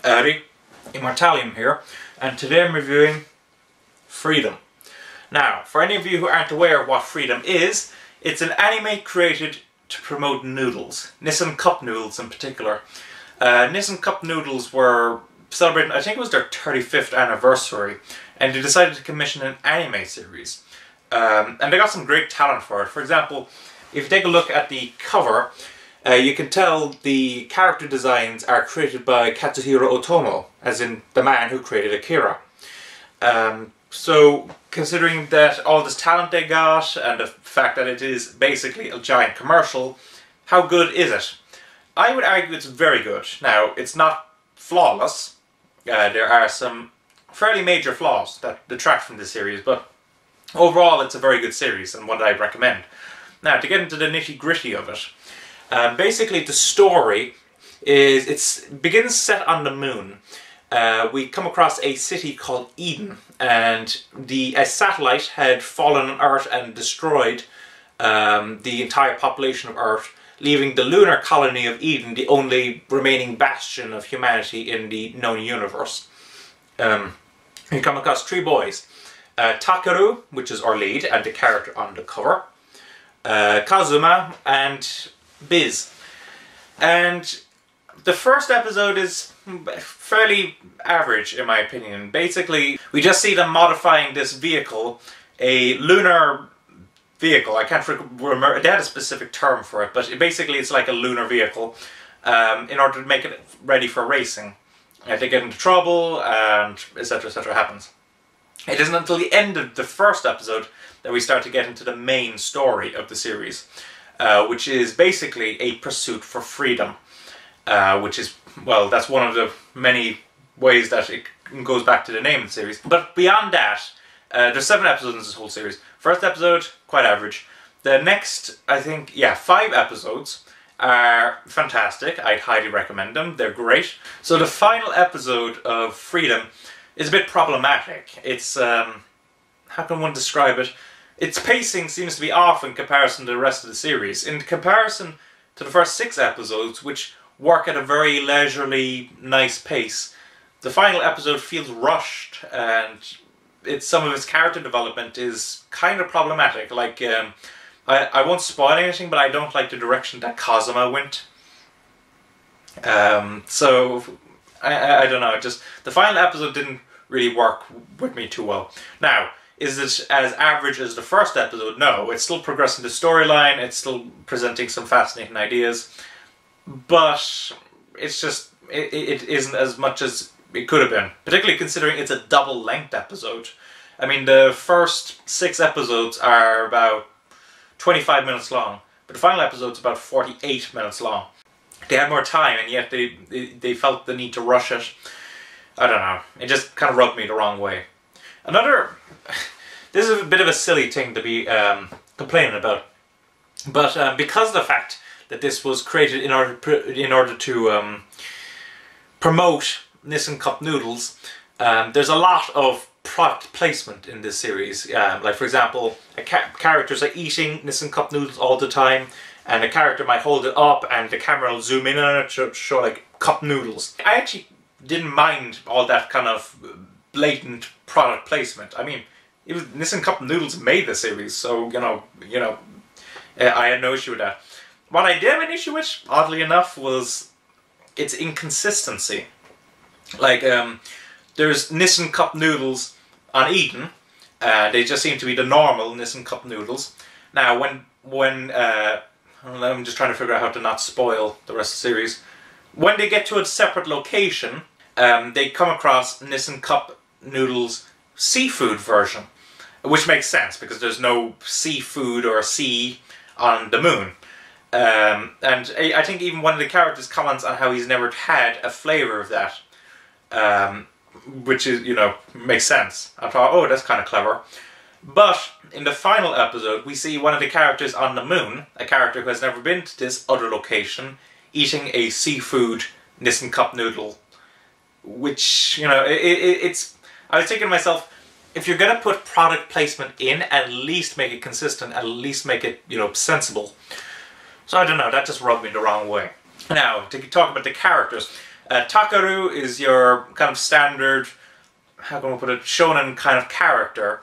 Howdy, Immortalium here, and today I'm reviewing Freedom. Now, for any of you who aren't aware of what Freedom is, it's an anime created to promote noodles, Nissin Cup noodles in particular. Nissin Cup noodles were celebrating, I think it was their 35th anniversary, and they decided to commission an anime series. And they got some great talent for it. For example, if you take a look at the cover, you can tell the character designs are created by Katsuhiro Otomo, as in the man who created Akira. So, considering that all this talent they got, and the fact that it is basically a giant commercial, how good is it? I would argue it's very good. Now, it's not flawless. There are some fairly major flaws that detract from this series, but overall it's a very good series and one I'd recommend. Now, to get into the nitty-gritty of it, basically the story is, it begins set on the moon. We come across a city called Eden, and a satellite had fallen on Earth and destroyed the entire population of Earth, leaving the lunar colony of Eden the only remaining bastion of humanity in the known universe. We come across three boys. Takeru, which is our lead and the character on the cover, Kazuma, and Biz. And the first episode is fairly average in my opinion. Basically, we just see them modifying this vehicle, a lunar vehicle. I can't remember, they had a specific term for it, but basically it's like a lunar vehicle in order to make it ready for racing. They get into trouble and etc. happens. It isn't until the end of the first episode that we start to get into the main story of the series, which is basically a pursuit for freedom, which is, well, that's one of the many ways that it goes back to the name of the series. But beyond that, there's 7 episodes in this whole series. First episode, quite average. The next, I think, 5 episodes are fantastic. I'd highly recommend them. They're great. So the final episode of Freedom is a bit problematic. It's, how can one describe it? Its pacing seems to be off in comparison to the rest of the series. In comparison to the first 6 episodes, which work at a very leisurely, nice pace, the final episode feels rushed, and some of its character development is kind of problematic. Like, I won't spoil anything, but I don't like the direction that Kazuma went. So, I don't know, just the final episode didn't really work with me too well. Now, is it as average as the first episode? No, it's still progressing the storyline, it's still presenting some fascinating ideas, but it's just, it isn't as much as it could have been, particularly considering it's a double-length episode. I mean, the first 6 episodes are about 25 minutes long, but the final episode's about 48 minutes long. They had more time, and yet they felt the need to rush it. I don't know, it just kind of rubbed me the wrong way. This is a bit of a silly thing to be complaining about, but because of the fact that this was created in order to promote Nissin Cup noodles, there's a lot of product placement in this series. Like, for example, characters are eating Nissin Cup noodles all the time, and a character might hold it up and the camera will zoom in on it to show like cup noodles. I actually didn't mind all that kind of blatant product placement. I mean, it was Nissin Cup noodles made the series, so you know, I had no issue with that. What I did have an issue with, oddly enough, was its inconsistency. Like, there's Nissin Cup noodles on Eden. They just seem to be the normal Nissin Cup noodles. Now, when I'm just trying to figure out how to not spoil the rest of the series. When they get to a separate location, they come across Nissin Cup noodles seafood version, which makes sense because there's no seafood or sea on the moon. And I think even one of the characters comments on how he's never had a flavour of that, which is, you know, makes sense. I thought, oh, that's kind of clever. But in the final episode, we see one of the characters on the moon, a character who has never been to this other location, eating a seafood Nissin Cup noodle. Which, you know, it's... I was thinking to myself, if you're going to put product placement in, at least make it consistent, at least make it, you know, sensible. So I don't know, that just rubbed me the wrong way. Now, to talk about the characters, Takaru is your kind of standard, how can we put it, shonen kind of character.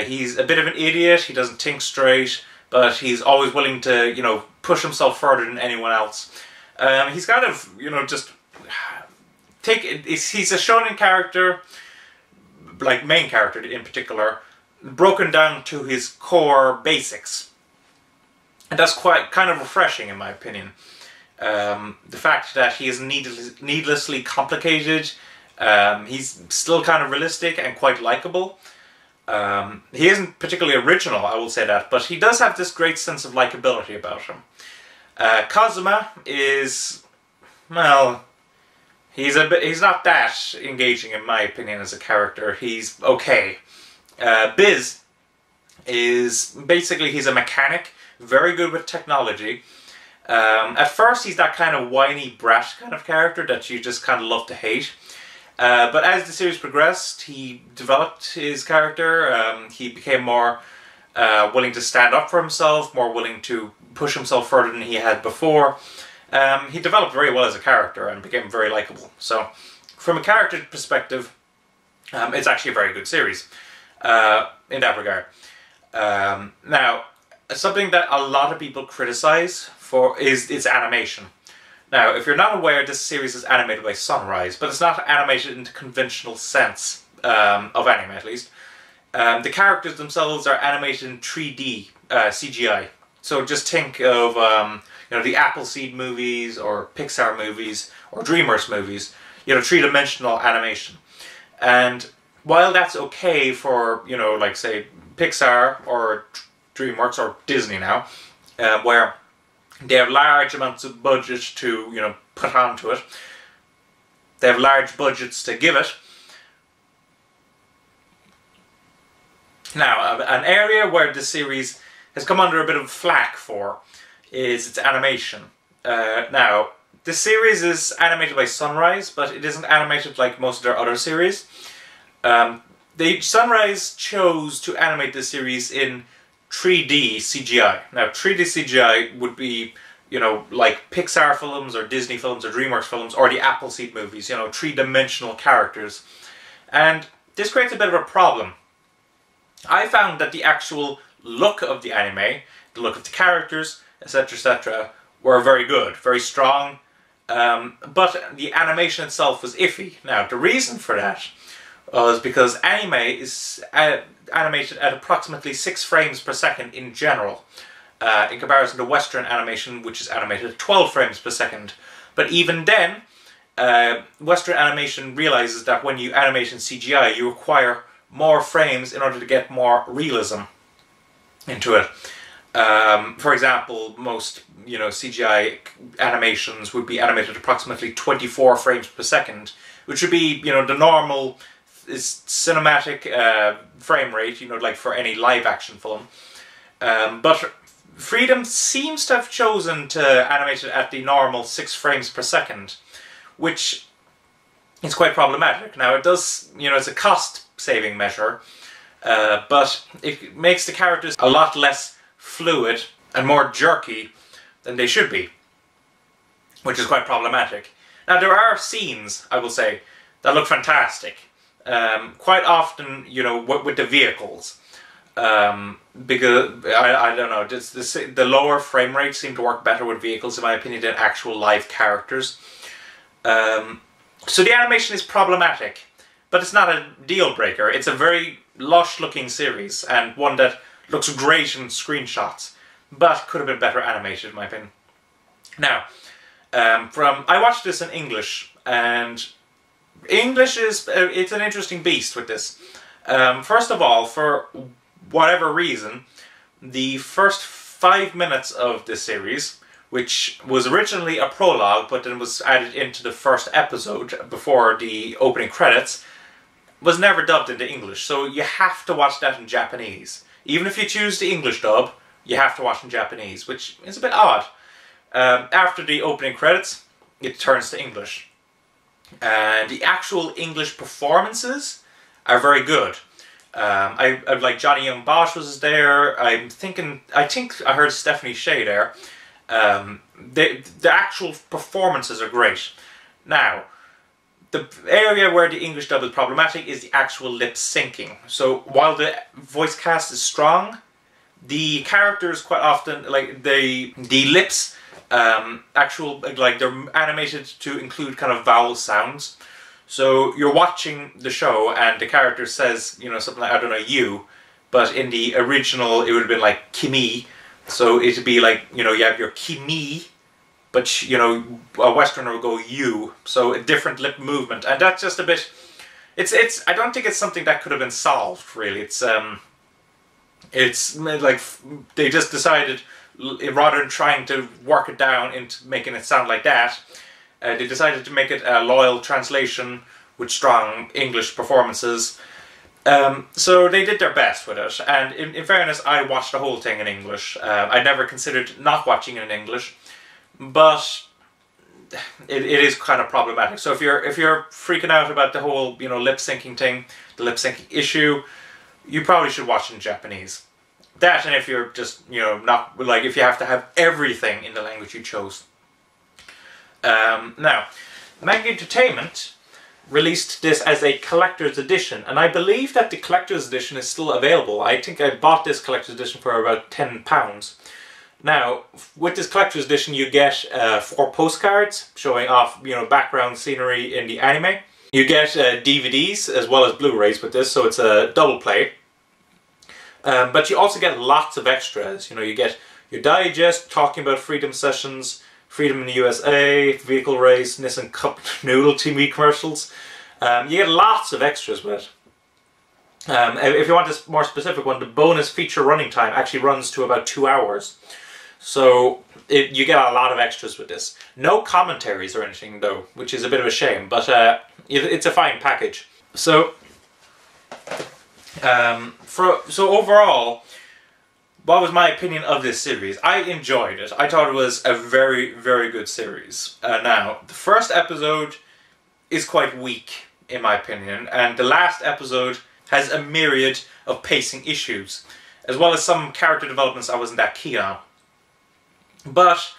He's a bit of an idiot, he doesn't think straight, but he's always willing to, you know, push himself further than anyone else. He's kind of, you know, just... he's a shonen character, like main character in particular, broken down to his core basics. And that's quite kind of refreshing in my opinion. The fact that he is needlessly complicated, he's still kind of realistic and quite likable. He isn't particularly original, I will say that, but he does have this great sense of likability about him. Kazuma is, well, he's not that engaging in my opinion as a character. He's okay. Biz is basically, he's a mechanic, very good with technology. At first he's that kind of whiny brat kind of character that you just kind of love to hate. But as the series progressed, he developed his character. He became more willing to stand up for himself, more willing to push himself further than he had before. He developed very well as a character and became very likable. So, from a character perspective, it's actually a very good series in that regard. Now, something that a lot of people criticize for is its animation. Now, if you're not aware, this series is animated by Sunrise, but it's not animated in the conventional sense of anime, at least. The characters themselves are animated in 3D CGI. So just think of you know, the Appleseed movies or Pixar movies or DreamWorks movies. You know, three-dimensional animation. And while that's okay for, you know, like say Pixar or DreamWorks or Disney now, where they have large amounts of budget to, you know, put onto it. They have large budgets to give it. Now, an area where the series has come under a bit of flack for is its animation. Now, this series is animated by Sunrise, but it isn't animated like most of their other series. Sunrise chose to animate this series in 3D CGI. Now, 3D CGI would be, you know, like Pixar films or Disney films or DreamWorks films or the Appleseed movies, you know, three-dimensional characters. And this creates a bit of a problem. I found that the actual look of the anime, the look of the characters, etc., etc., were very good, very strong, but the animation itself was iffy. Now, the reason for that was because anime is animated at approximately 6 frames per second in general, in comparison to Western animation, which is animated at 12 frames per second. But even then, Western animation realizes that when you animate in CGI, you require more frames in order to get more realism into it. For example, most, you know, CGI animations would be animated at approximately 24 frames per second, which would be, you know, the normal cinematic frame rate, you know, like for any live action film. But Freedom seems to have chosen to animate it at the normal 6 frames per second, which is quite problematic. Now, it does, you know, it's a cost-saving measure, but it makes the characters a lot less fluid and more jerky than they should be, which is quite problematic. Now, there are scenes, I will say, that look fantastic. Quite often, you know, with the vehicles. Because, I don't know, the lower frame rates seem to work better with vehicles, in my opinion, than actual live characters. So the animation is problematic, but it's not a deal breaker. It's a very lush looking series, and one that looks great in screenshots, but could have been better animated, in my opinion. Now, I watched this in English, and English is, it's an interesting beast with this. First of all, for whatever reason, the first 5 minutes of this series, which was originally a prologue, but then was added into the first episode before the opening credits, was never dubbed into English. So you have to watch that in Japanese. Even if you choose the English dub, you have to watch in Japanese, which is a bit odd. After the opening credits, it turns to English. And the actual English performances are very good. I like Johnny Young Bosch was there. I think I heard Stephanie Sheh there. The actual performances are great. Now, the area where the English dub is problematic is the actual lip syncing. So while the voice cast is strong, the characters quite often, like the lips, like they're animated to include kind of vowel sounds. So you're watching the show and the character says, you know, something like, I don't know, you, but in the original it would have been like Kimi. So it'd be like, you know, you have your Kimi, but, you know, a Westerner will go you. So a different lip movement. And that's just a bit... I don't think it's something that could have been solved, really. It's like, they just decided, rather than trying to work it down into making it sound like that, they decided to make it a loyal translation with strong English performances. So they did their best with it. And in fairness, I watched the whole thing in English. I never considered not watching it in English. But it is kind of problematic. So if you're freaking out about the whole, you know, lip syncing thing, the lip syncing issue, you probably should watch it in Japanese. That, and if you're just, you know, not, like, if you have to have everything in the language you chose. Now, Manga Entertainment released this as a collector's edition, and I believe that the collector's edition is still available. I think I bought this collector's edition for about £10. Now, with this collector's edition, you get 4 postcards showing off, you know, background scenery in the anime. You get DVDs as well as Blu-rays with this, so it's a double play. But you also get lots of extras. You know, you get your digest talking about Freedom Sessions, Freedom in the USA, Vehicle Race, Nissan Cup Noodle TV commercials. You get lots of extras with it. If you want this more specific one, the bonus feature running time actually runs to about 2 hours. So you get a lot of extras with this. No commentaries or anything though, which is a bit of a shame, but it's a fine package. So, so overall, what was my opinion of this series? I enjoyed it. I thought it was a very, very good series. Now, the first episode is quite weak, in my opinion, and the last episode has a myriad of pacing issues, as well as some character developments I wasn't that keen on. But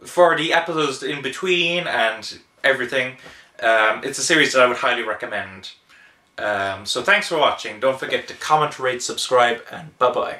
for the episodes in between and everything, it's a series that I would highly recommend. So thanks for watching. Don't forget to comment, rate, subscribe, and bye-bye.